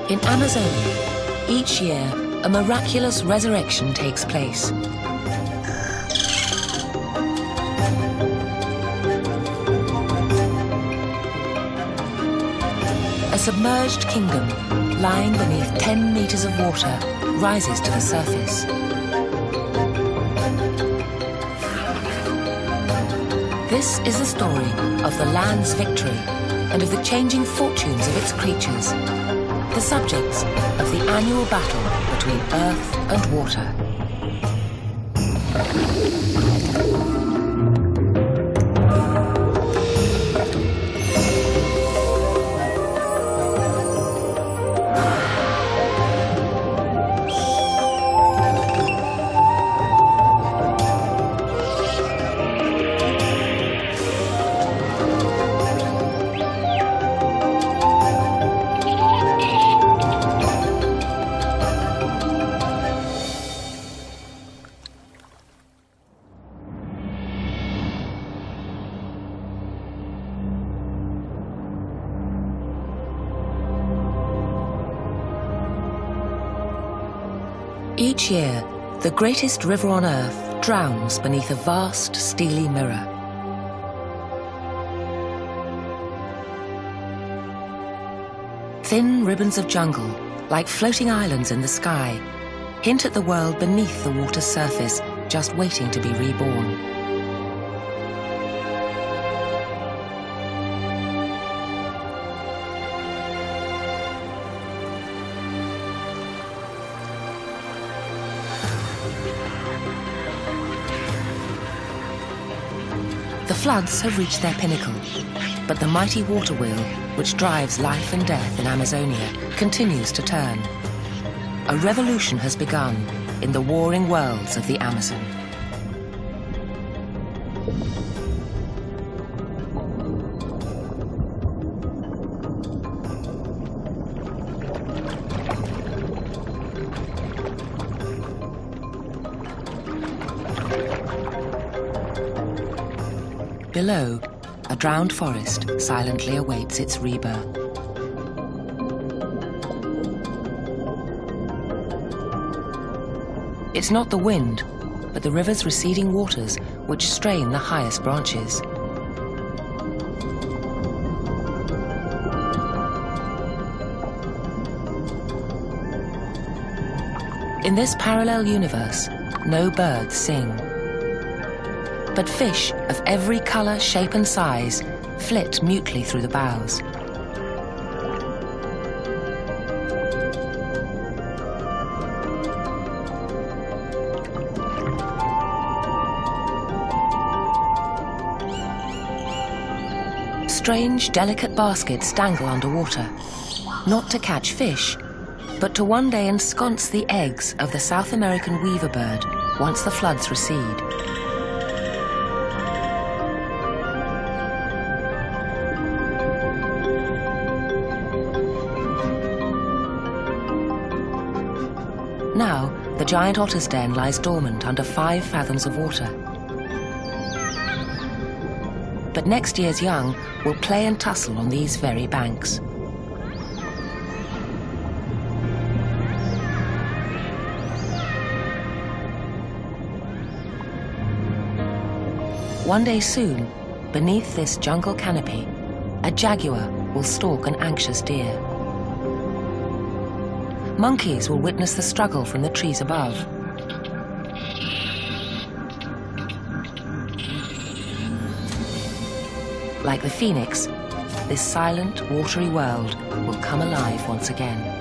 In Amazonia, each year, a miraculous resurrection takes place. A submerged kingdom, lying beneath 10 meters of water, rises to the surface. This is the story of the land's victory and of the changing fortunes of its creatures, the subjects of the annual battle between earth and water. Each year, the greatest river on Earth drowns beneath a vast, steely mirror. Thin ribbons of jungle, like floating islands in the sky, hint at the world beneath the water's surface, just waiting to be reborn. The floods have reached their pinnacle, but the mighty water wheel, which drives life and death in Amazonia, continues to turn. A revolution has begun in the warring worlds of the Amazon. Below, a drowned forest silently awaits its rebirth. It's not the wind, but the river's receding waters which strain the highest branches. In this parallel universe, no birds sing. But fish of every colour, shape and size flit mutely through the boughs. Strange, delicate baskets dangle underwater, not to catch fish, but to one day ensconce the eggs of the South American weaver bird once the floods recede. Now, the giant otter's den lies dormant under 5 fathoms of water. But next year's young will play and tussle on these very banks. One day soon, beneath this jungle canopy, a jaguar will stalk an anxious deer. Monkeys will witness the struggle from the trees above. Like the phoenix, this silent, watery world will come alive once again.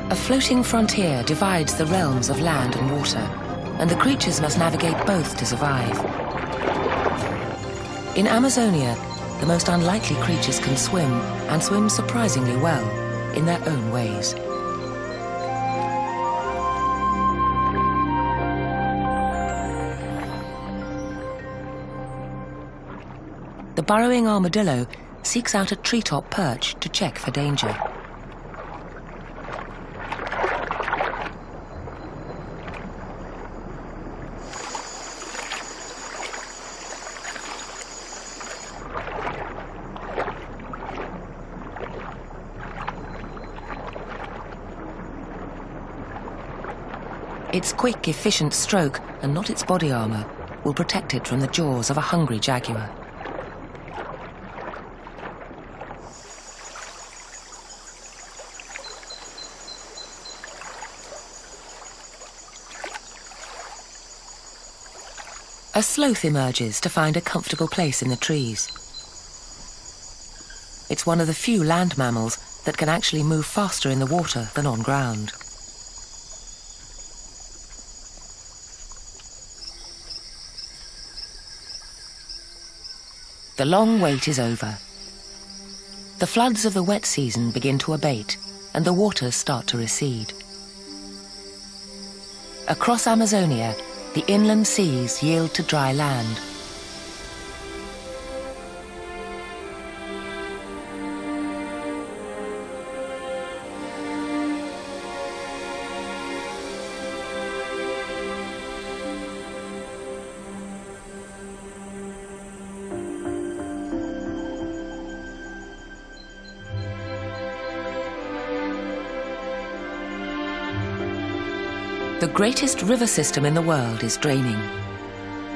A floating frontier divides the realms of land and water, and the creatures must navigate both to survive. In Amazonia, the most unlikely creatures can swim, and swim surprisingly well, in their own ways. The burrowing armadillo seeks out a treetop perch to check for danger. Its quick, efficient stroke, and not its body armour, will protect it from the jaws of a hungry jaguar. A sloth emerges to find a comfortable place in the trees. It's one of the few land mammals that can actually move faster in the water than on ground. The long wait is over. The floods of the wet season begin to abate and the waters start to recede. Across Amazonia, the inland seas yield to dry land. The greatest river system in the world is draining.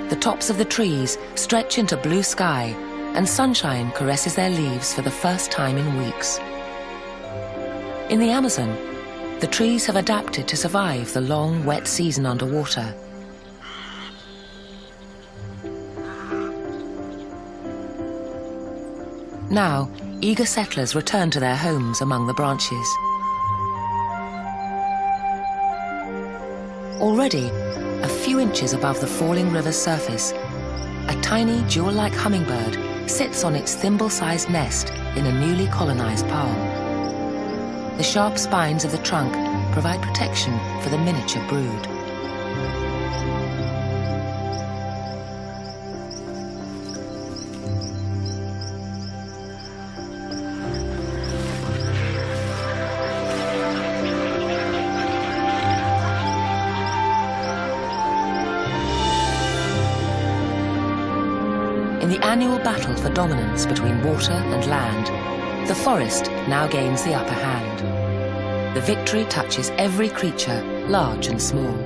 The tops of the trees stretch into blue sky, and sunshine caresses their leaves for the first time in weeks. In the Amazon, the trees have adapted to survive the long, wet season underwater. Now, eager settlers return to their homes among the branches. Already, a few inches above the falling river's surface, a tiny jewel-like hummingbird sits on its thimble-sized nest in a newly colonized palm. The sharp spines of the trunk provide protection for the miniature brood. In the annual battle for dominance between water and land, the forest now gains the upper hand. The victory touches every creature, large and small.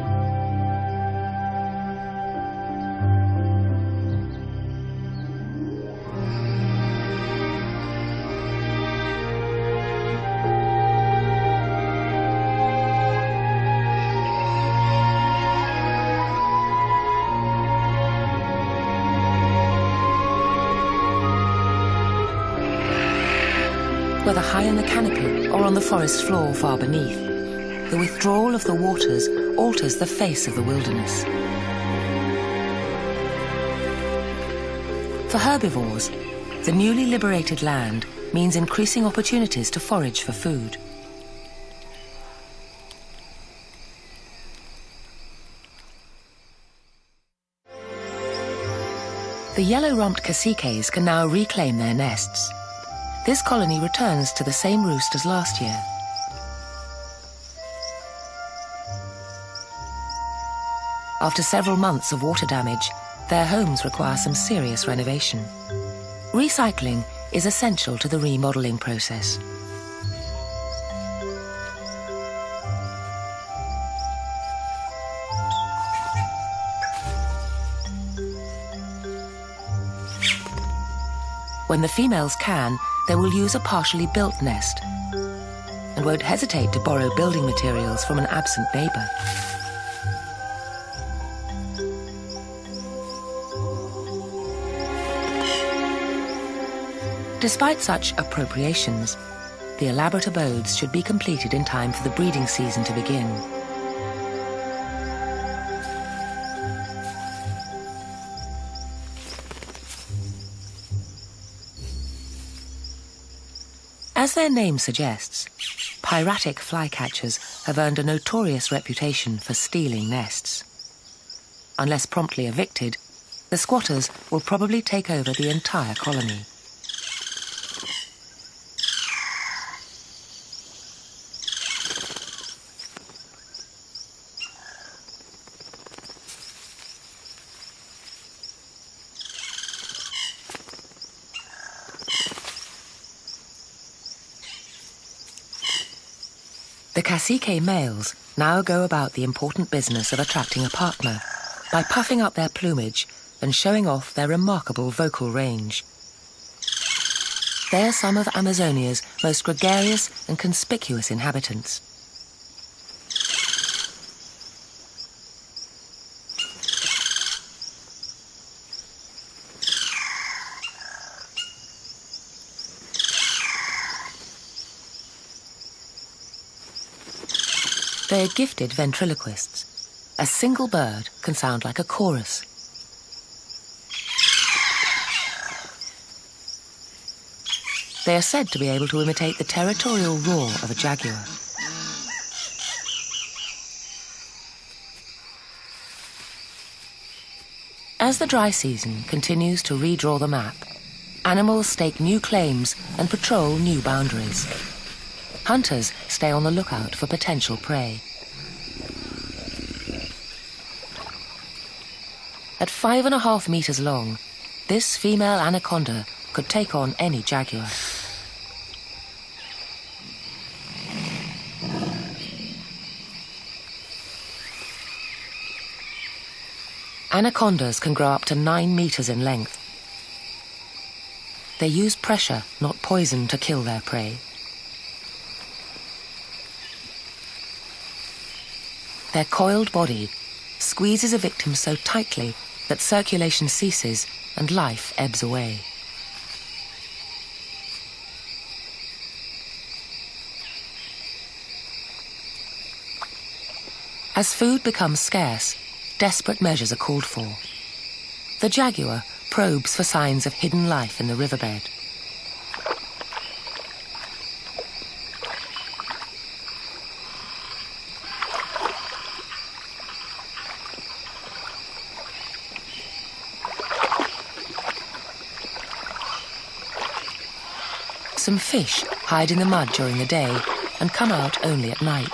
Whether high in the canopy or on the forest floor far beneath, the withdrawal of the waters alters the face of the wilderness. For herbivores, the newly liberated land means increasing opportunities to forage for food. The yellow-rumped caciques can now reclaim their nests. This colony returns to the same roost as last year. After several months of water damage, their homes require some serious renovation. Recycling is essential to the remodeling process. When the females can, they will use a partially built nest and won't hesitate to borrow building materials from an absent neighbor. Despite such appropriations, the elaborate abodes should be completed in time for the breeding season to begin. As their name suggests, piratic flycatchers have earned a notorious reputation for stealing nests. Unless promptly evicted, the squatters will probably take over the entire colony. The cacique males now go about the important business of attracting a partner by puffing up their plumage and showing off their remarkable vocal range. They are some of Amazonia's most gregarious and conspicuous inhabitants. They are gifted ventriloquists. A single bird can sound like a chorus. They are said to be able to imitate the territorial roar of a jaguar. As the dry season continues to redraw the map, animals stake new claims and patrol new boundaries. Hunters stay on the lookout for potential prey. At 5.5 meters long, this female anaconda could take on any jaguar. Anacondas can grow up to 9 meters in length. They use pressure, not poison, to kill their prey. Their coiled body squeezes a victim so tightly that circulation ceases and life ebbs away. As food becomes scarce, desperate measures are called for. The jaguar probes for signs of hidden life in the riverbed. Some fish hide in the mud during the day and come out only at night.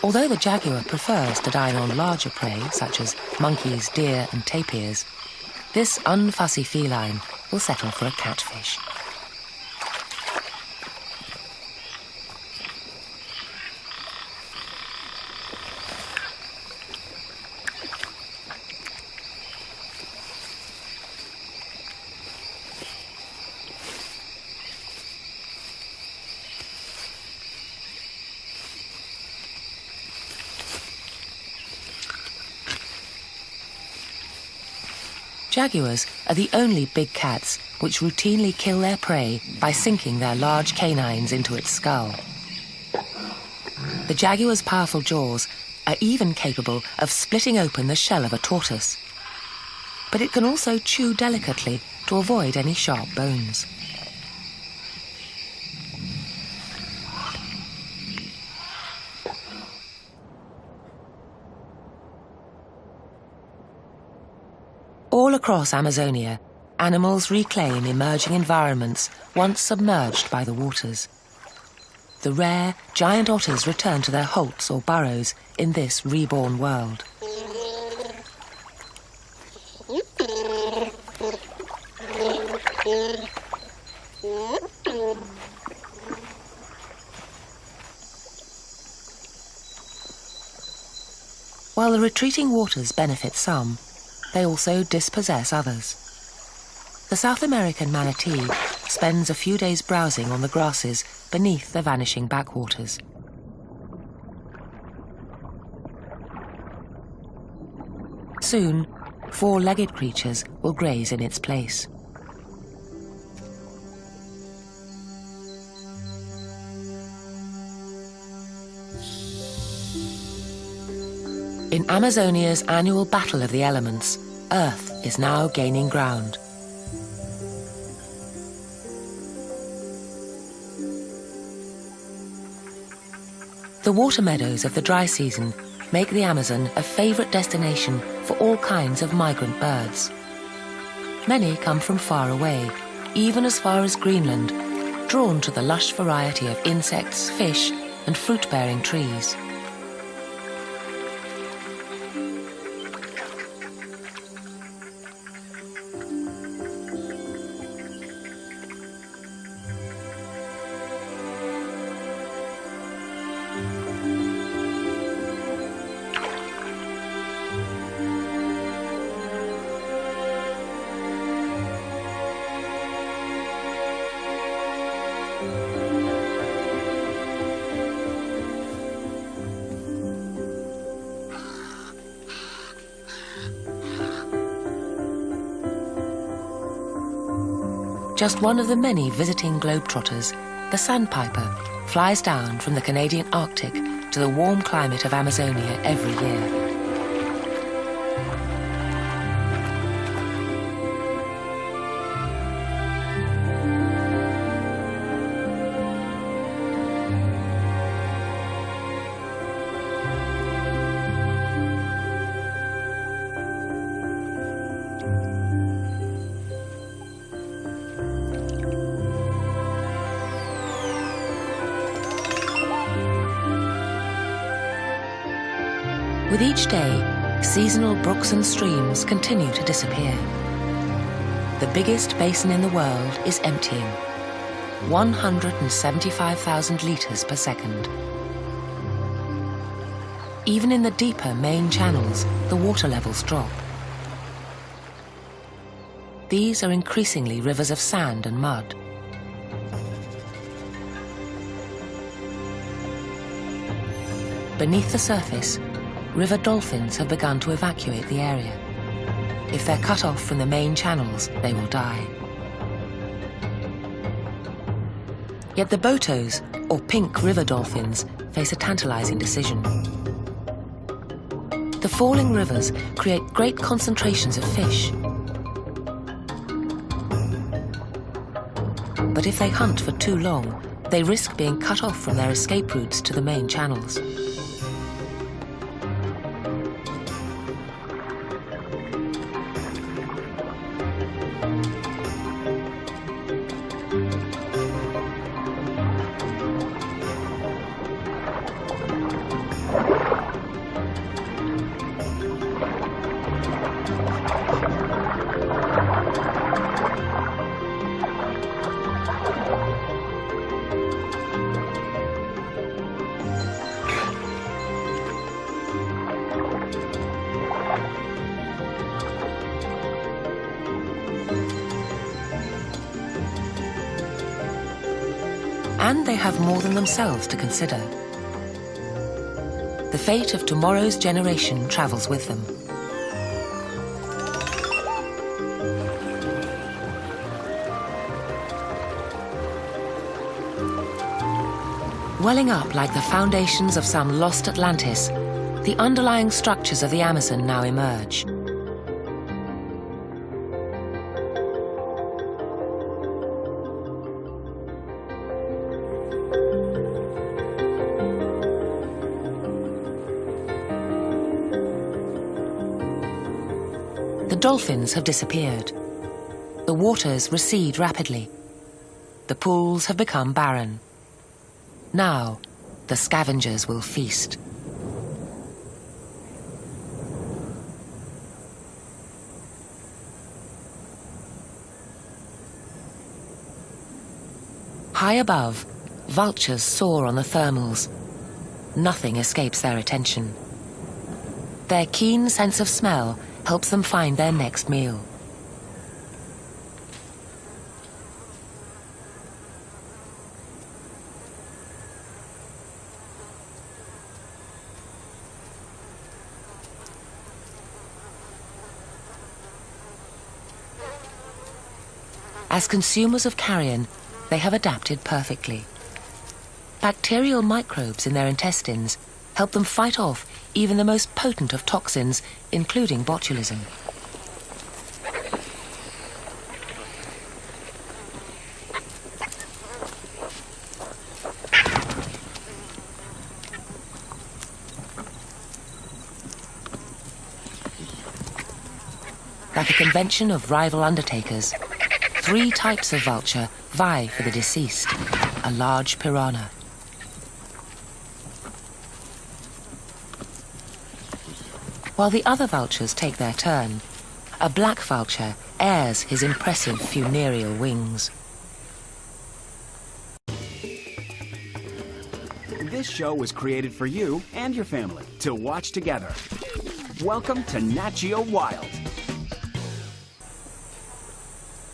Although the jaguar prefers to dine on larger prey, such as monkeys, deer and tapirs, this unfussy feline will settle for a catfish. Jaguars are the only big cats which routinely kill their prey by sinking their large canines into its skull. The jaguar's powerful jaws are even capable of splitting open the shell of a tortoise. But it can also chew delicately to avoid any sharp bones. All across Amazonia, animals reclaim emerging environments once submerged by the waters. The rare, giant otters return to their holts or burrows in this reborn world. While the retreating waters benefit some, they also dispossess others. The South American manatee spends a few days browsing on the grasses beneath the vanishing backwaters. Soon, 4-legged creatures will graze in its place. In Amazonia's annual battle of the elements, Earth is now gaining ground. The water meadows of the dry season make the Amazon a favourite destination for all kinds of migrant birds. Many come from far away, even as far as Greenland, drawn to the lush variety of insects, fish, and fruit-bearing trees. Just one of the many visiting globetrotters, the sandpiper flies down from the Canadian Arctic to the warm climate of Amazonia every year. With each day, seasonal brooks and streams continue to disappear. The biggest basin in the world is emptying, 175,000 litres per second. Even in the deeper main channels, the water levels drop. These are increasingly rivers of sand and mud. Beneath the surface, river dolphins have begun to evacuate the area. If they're cut off from the main channels, they will die. Yet the botos, or pink river dolphins, face a tantalizing decision. The falling rivers create great concentrations of fish. But if they hunt for too long, they risk being cut off from their escape routes to the main channels. And they have more than themselves to consider. The fate of tomorrow's generation travels with them. Welling up like the foundations of some lost Atlantis, the underlying structures of the Amazon now emerge. The dolphins have disappeared. The waters recede rapidly. The pools have become barren. Now, the scavengers will feast. High above, vultures soar on the thermals. Nothing escapes their attention. Their keen sense of smell helps them find their next meal. As consumers of carrion, they have adapted perfectly. Bacterial microbes in their intestines help them fight off even the most potent of toxins, including botulism. Like a convention of rival undertakers, 3 types of vulture vie for the deceased: a large piranha, while the other vultures take their turn. A black vulture airs his impressive funereal wings. This show was created for you and your family to watch together. Welcome to Nat Geo Wild.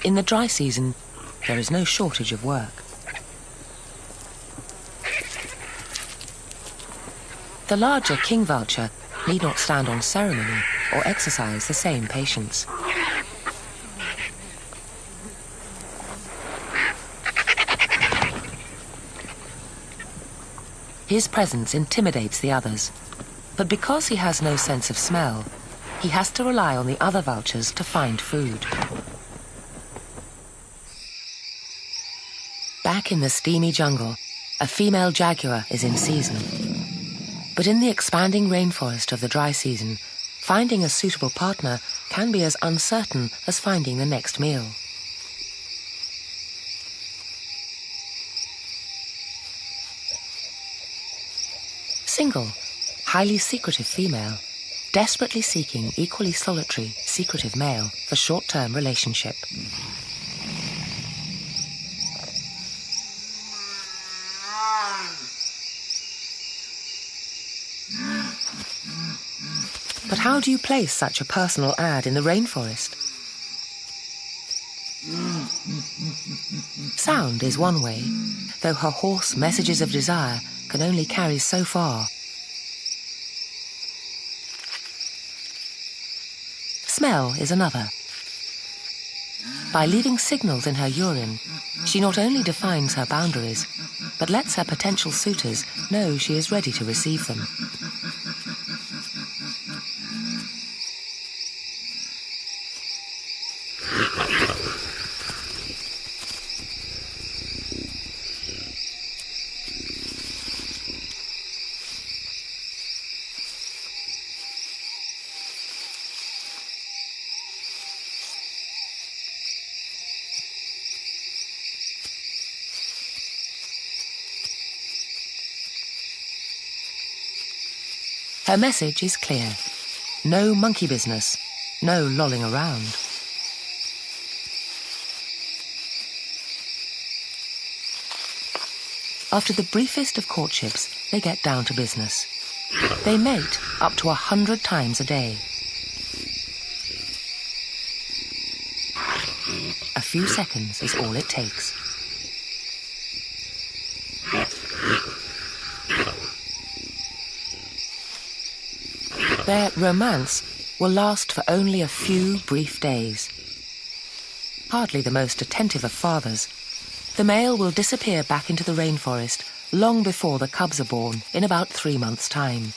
In the dry season, there is no shortage of work. The larger king vulture need not stand on ceremony or exercise the same patience. His presence intimidates the others, but because he has no sense of smell, he has to rely on the other vultures to find food. Back in the steamy jungle, a female jaguar is in season. But in the expanding rainforest of the dry season, finding a suitable partner can be as uncertain as finding the next meal. Single, highly secretive female, desperately seeking equally solitary, secretive male for short-term relationship. But how do you place such a personal ad in the rainforest? Sound is one way, though her hoarse messages of desire can only carry so far. Smell is another. By leaving signals in her urine, she not only defines her boundaries, but lets her potential suitors know she is ready to receive them. Her message is clear. No monkey business, no lolling around. After the briefest of courtships, they get down to business. They mate up to 100 times a day. A few seconds is all it takes. Their romance will last for only a few brief days. Hardly the most attentive of fathers, the male will disappear back into the rainforest long before the cubs are born in about 3 months' time.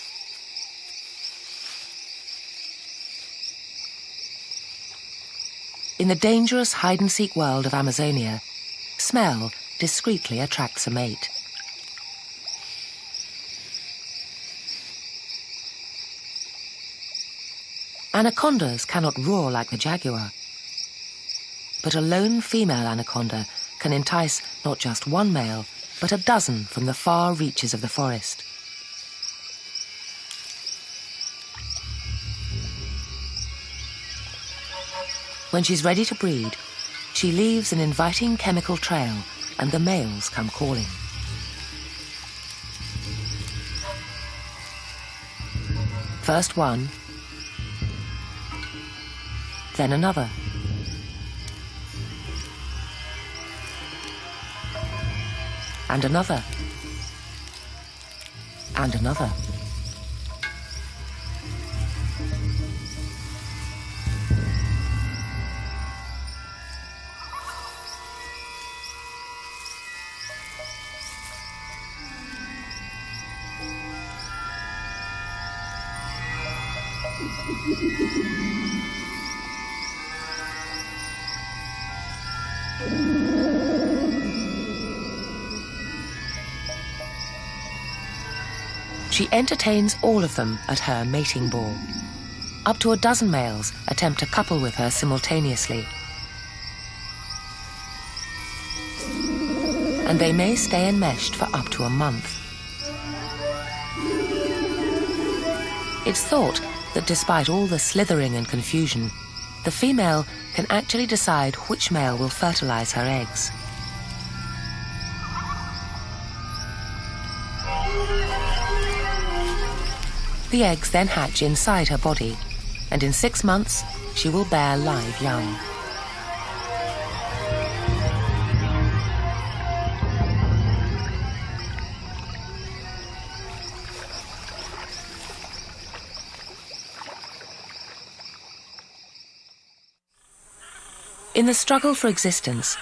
In the dangerous hide-and-seek world of Amazonia, smell discreetly attracts a mate. Anacondas cannot roar like the jaguar, but a lone female anaconda can entice not just one male, but a dozen from the far reaches of the forest. When she's ready to breed, she leaves an inviting chemical trail, and the males come calling. First one, then another. And another. And another. She entertains all of them at her mating ball. Up to a dozen males attempt to couple with her simultaneously. And they may stay enmeshed for up to a month. It's thought that despite all the slithering and confusion, the female can actually decide which male will fertilize her eggs. The eggs then hatch inside her body, and in 6 months, she will bear live young. In the struggle for existence,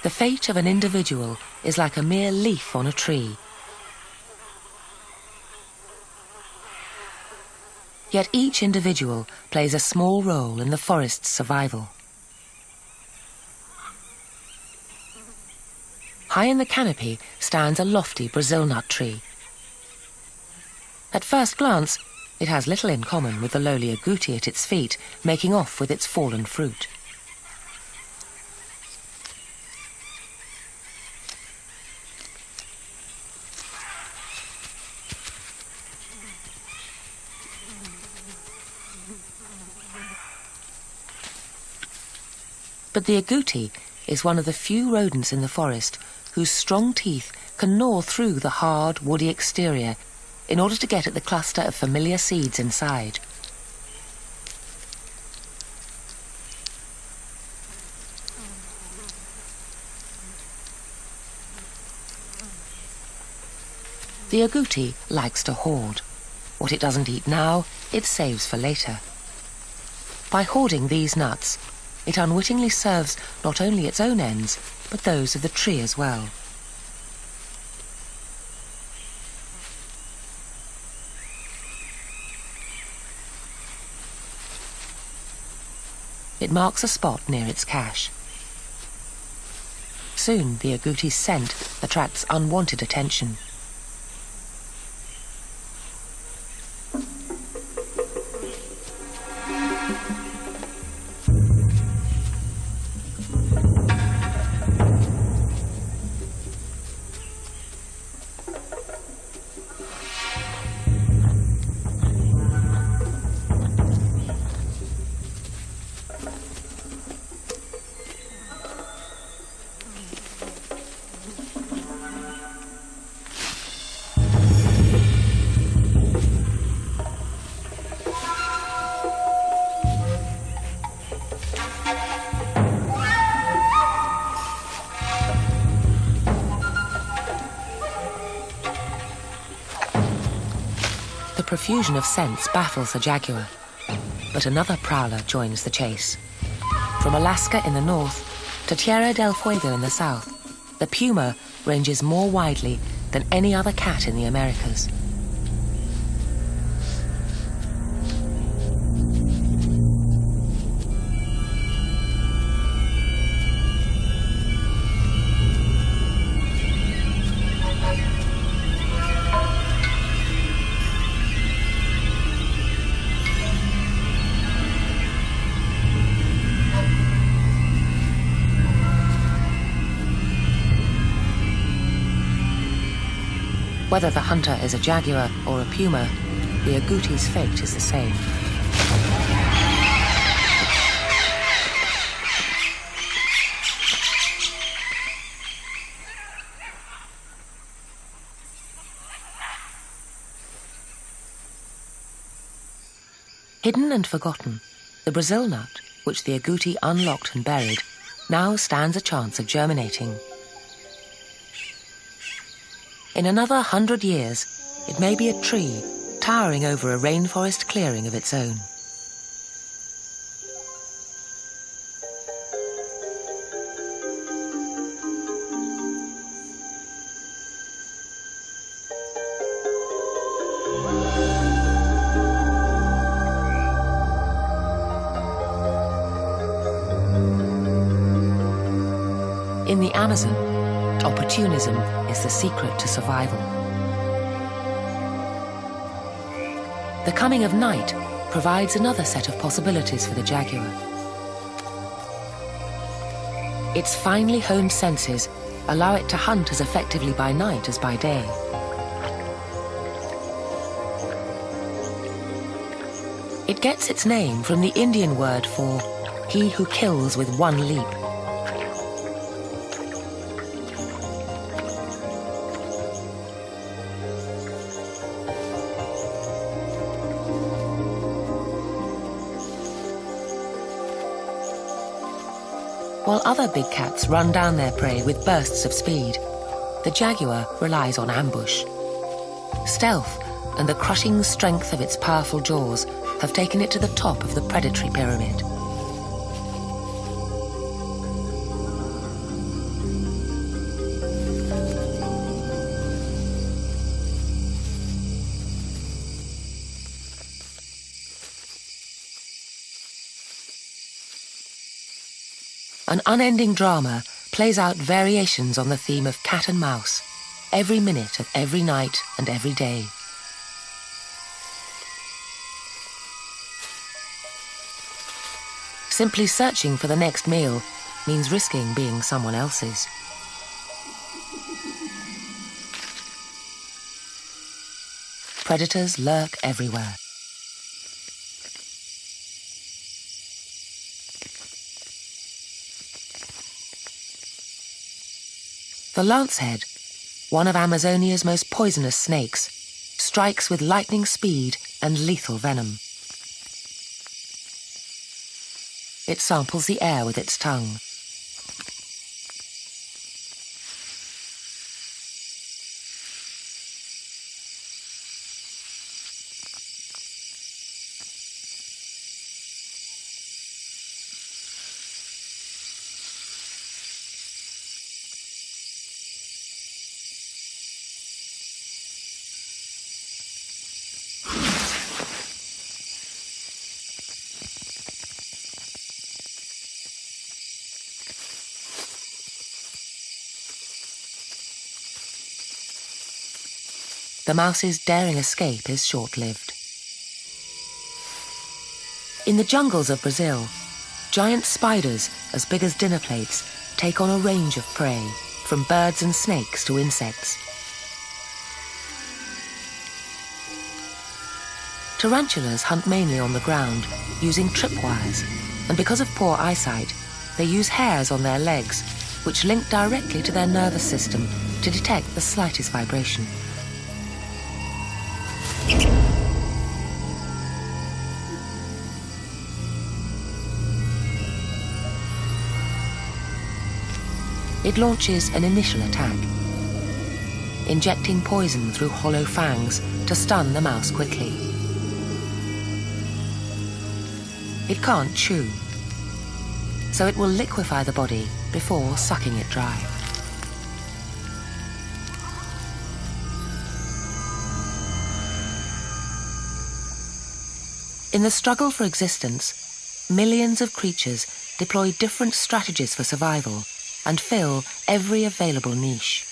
the fate of an individual is like a mere leaf on a tree. Yet each individual plays a small role in the forest's survival. High in the canopy stands a lofty Brazil nut tree. At first glance, it has little in common with the lowly agouti at its feet, making off with its fallen fruit. But the agouti is one of the few rodents in the forest whose strong teeth can gnaw through the hard, woody exterior in order to get at the cluster of familiar seeds inside. The agouti likes to hoard. What it doesn't eat now, it saves for later. By hoarding these nuts, it unwittingly serves not only its own ends, but those of the tree as well. It marks a spot near its cache. Soon the agouti's scent attracts unwanted attention. The profusion of scents baffles the jaguar, but another prowler joins the chase. From Alaska in the north to Tierra del Fuego in the south, the puma ranges more widely than any other cat in the Americas. Whether the hunter is a jaguar or a puma, the agouti's fate is the same. Hidden and forgotten, the Brazil nut, which the agouti unlocked and buried, now stands a chance of germinating. In another 100 years, it may be a tree towering over a rainforest clearing of its own. In the Amazon, opportunism is the secret to survival. The coming of night provides another set of possibilities for the jaguar. Its finely honed senses allow it to hunt as effectively by night as by day. It gets its name from the Indian word for he who kills with one leap. While other big cats run down their prey with bursts of speed, the jaguar relies on ambush. Stealth and the crushing strength of its powerful jaws have taken it to the top of the predatory pyramid. An unending drama plays out variations on the theme of cat and mouse, every minute of every night and every day. Simply searching for the next meal means risking being someone else's. Predators lurk everywhere. The lancehead, one of Amazonia's most poisonous snakes, strikes with lightning speed and lethal venom. It samples the air with its tongue. The mouse's daring escape is short-lived. In the jungles of Brazil, giant spiders as big as dinner plates take on a range of prey, from birds and snakes to insects. Tarantulas hunt mainly on the ground, using tripwires, and because of poor eyesight, they use hairs on their legs, which link directly to their nervous system to detect the slightest vibration. It launches an initial attack, injecting poison through hollow fangs to stun the mouse quickly. It can't chew, so it will liquefy the body before sucking it dry. In the struggle for existence, millions of creatures deploy different strategies for survival and fill every available niche.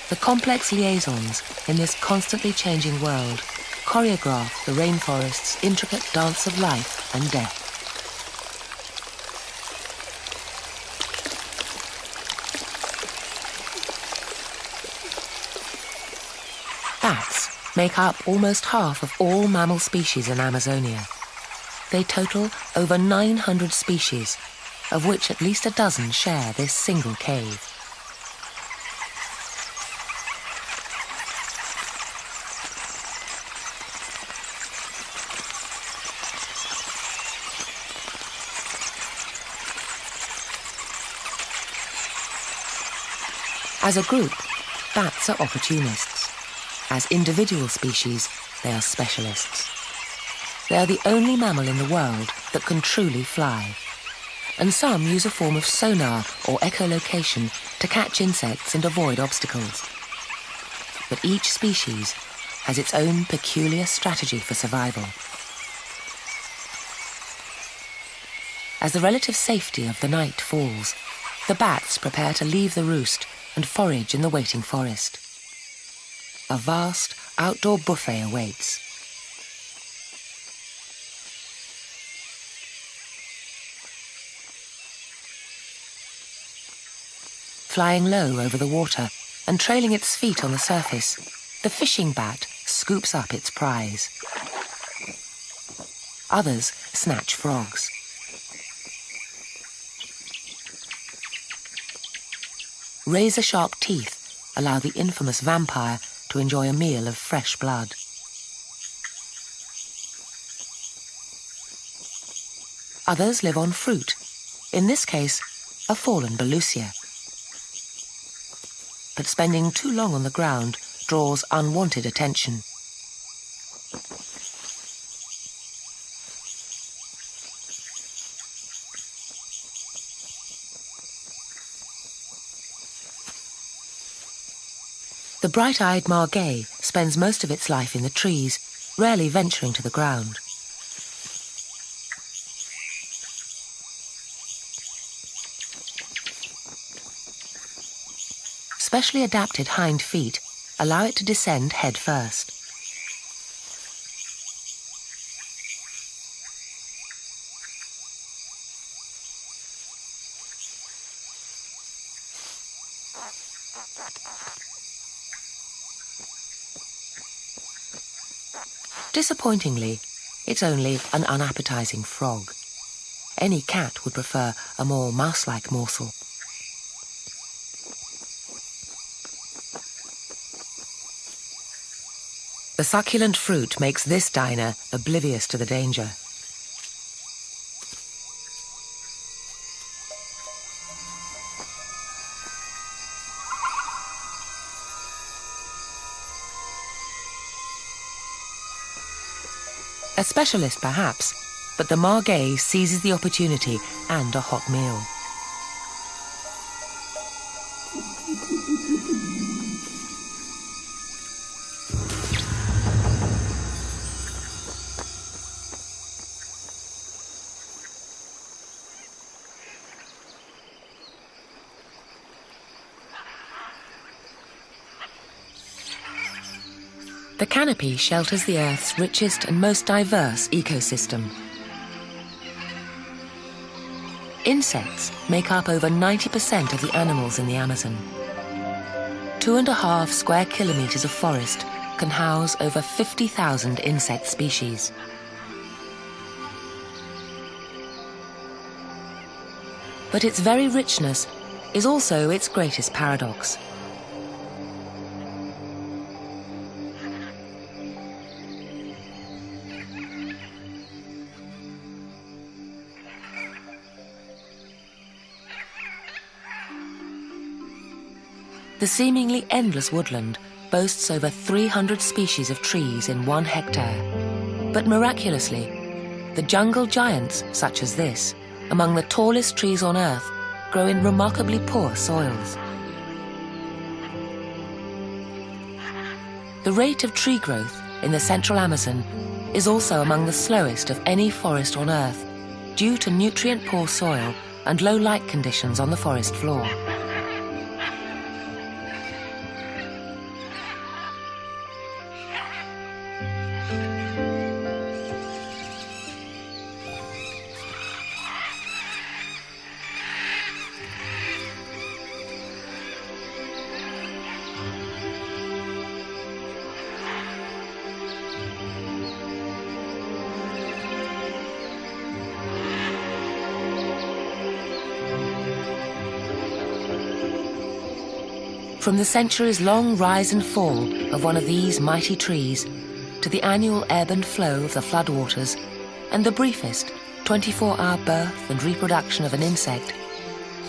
The complex liaisons in this constantly changing world choreograph the rainforest's intricate dance of life and death. Bats make up almost half of all mammal species in Amazonia. They total over 900 species, of which at least a dozen share this single cave. As a group, bats are opportunists. As individual species, they are specialists. They are the only mammal in the world that can truly fly. And some use a form of sonar or echolocation to catch insects and avoid obstacles. But each species has its own peculiar strategy for survival. As the relative safety of the night falls, the bats prepare to leave the roost and forage in the waiting forest. A vast outdoor buffet awaits. Flying low over the water and trailing its feet on the surface, the fishing bat scoops up its prize. Others snatch frogs. Razor-sharp teeth allow the infamous vampire to enjoy a meal of fresh blood. Others live on fruit, in this case, a fallen Belusia. But spending too long on the ground draws unwanted attention. The bright-eyed margay spends most of its life in the trees, rarely venturing to the ground. Specially adapted hind feet allow it to descend head first. Disappointingly, it's only an unappetizing frog. Any cat would prefer a more mouse-like morsel. The succulent fruit makes this diner oblivious to the danger. A specialist perhaps, but the margay seizes the opportunity and a hot meal. The canopy shelters the Earth's richest and most diverse ecosystem. Insects make up over 90% of the animals in the Amazon. 2.5 square kilometers of forest can house over 50,000 insect species. But its very richness is also its greatest paradox. The seemingly endless woodland boasts over 300 species of trees in 1 hectare. But miraculously, the jungle giants, such as this, among the tallest trees on Earth, grow in remarkably poor soils. The rate of tree growth in the central Amazon is also among the slowest of any forest on Earth, due to nutrient-poor soil and low light conditions on the forest floor. From the centuries-long rise and fall of one of these mighty trees to the annual ebb and flow of the floodwaters and the briefest 24-hour birth and reproduction of an insect,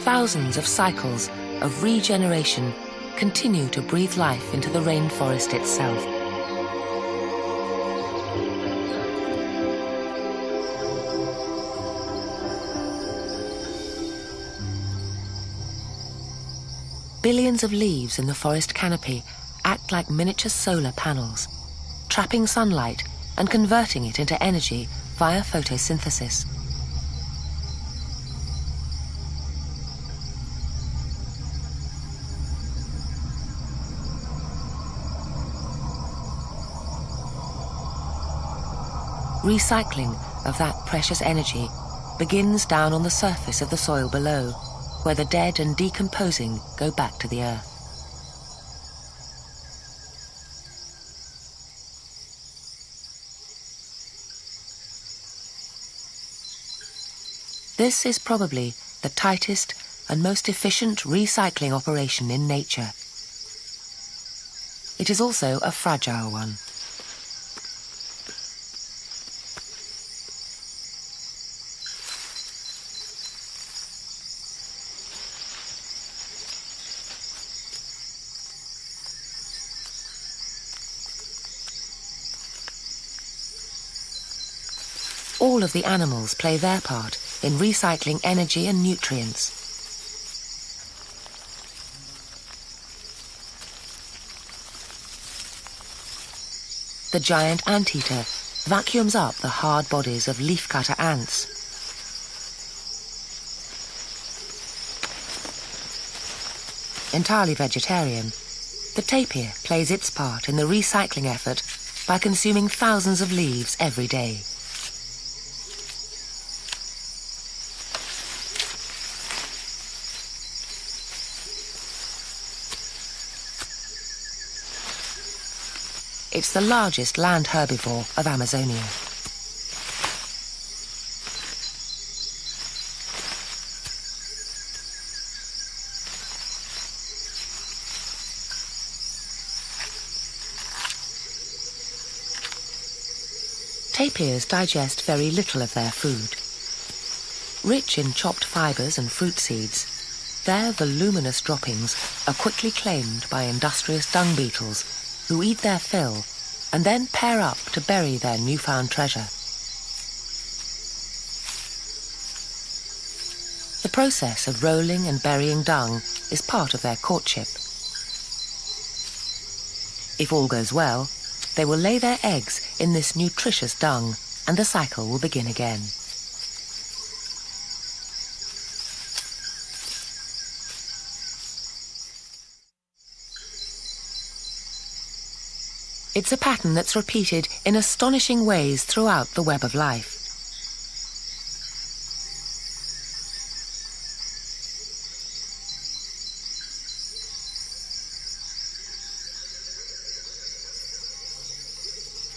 thousands of cycles of regeneration continue to breathe life into the rainforest itself. Billions of leaves in the forest canopy act like miniature solar panels, trapping sunlight and converting it into energy via photosynthesis. Recycling of that precious energy begins down on the surface of the soil below, where the dead and decomposing go back to the earth. This is probably the tightest and most efficient recycling operation in nature. It is also a fragile one. All of the animals play their part in recycling energy and nutrients. the giant anteater vacuums up the hard bodies of leafcutter ants. Entirely vegetarian, the tapir plays its part in the recycling effort by consuming thousands of leaves every day. It's the largest land herbivore of Amazonia. Tapirs digest very little of their food. Rich in chopped fibres and fruit seeds, their voluminous droppings are quickly claimed by industrious dung beetles who eat their fill and then pair up to bury their newfound treasure. The process of rolling and burying dung is part of their courtship. If all goes well, they will lay their eggs in this nutritious dung, and the cycle will begin again. It's a pattern that's repeated in astonishing ways throughout the web of life.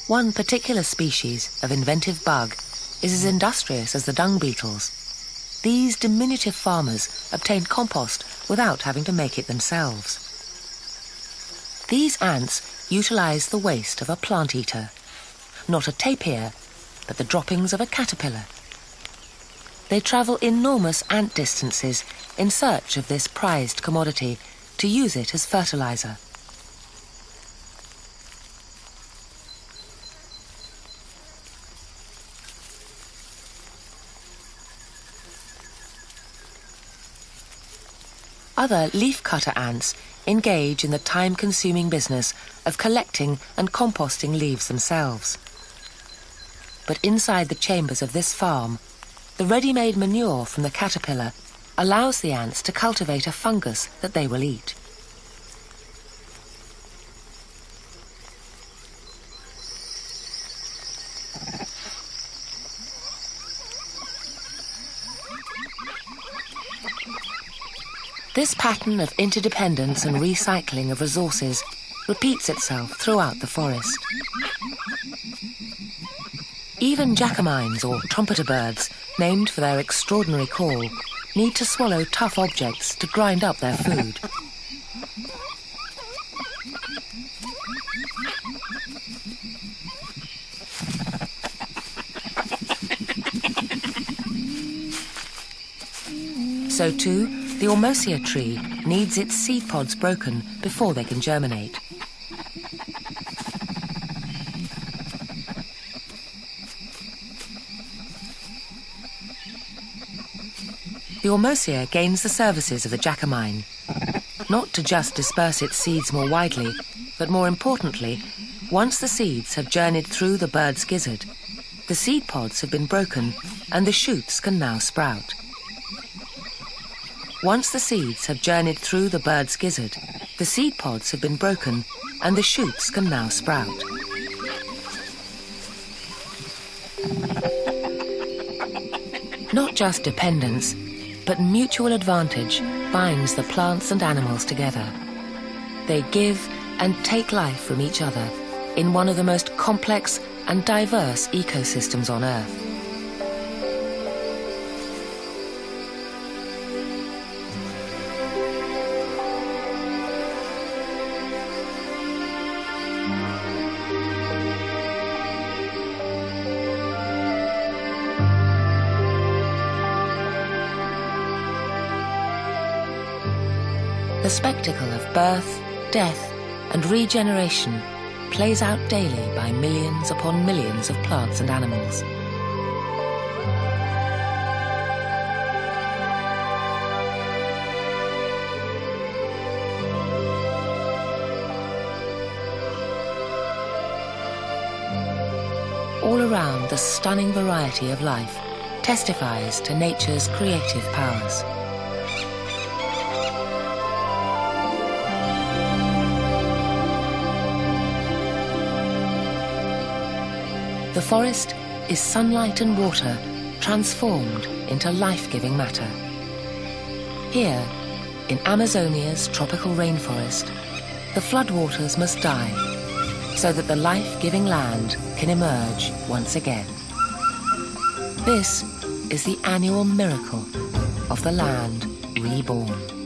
One particular species of inventive bug is as industrious as the dung beetles. These diminutive farmers obtain compost without having to make it themselves. These ants utilize the waste of a plant eater, not a tapir, but the droppings of a caterpillar. They travel enormous ant distances in search of this prized commodity to use it as fertilizer. Other leafcutter ants engage in the time-consuming business of collecting and composting leaves themselves. But inside the chambers of this farm, the ready-made manure from the caterpillar allows the ants to cultivate a fungus that they will eat. This pattern of interdependence and recycling of resources repeats itself throughout the forest. Even jacamines, or trumpeter birds, named for their extraordinary call, need to swallow tough objects to grind up their food. So too, the Ormosia tree needs its seed pods broken before they can germinate. The Ormosia gains the services of the jacamine, not to just disperse its seeds more widely, but more importantly, once the seeds have journeyed through the bird's gizzard, the seed pods have been broken and the shoots can now sprout. Once the seeds have journeyed through the bird's gizzard, the seed pods have been broken and the shoots can now sprout. Not just dependence, but mutual advantage binds the plants and animals together. They give and take life from each other in one of the most complex and diverse ecosystems on Earth. The spectacle of birth, death, and regeneration plays out daily by millions upon millions of plants and animals. all around the stunning variety of life testifies to nature's creative powers. The forest is sunlight and water transformed into life-giving matter. Here, in Amazonia's tropical rainforest, the floodwaters must die so that the life-giving land can emerge once again. This is the annual miracle of the land reborn.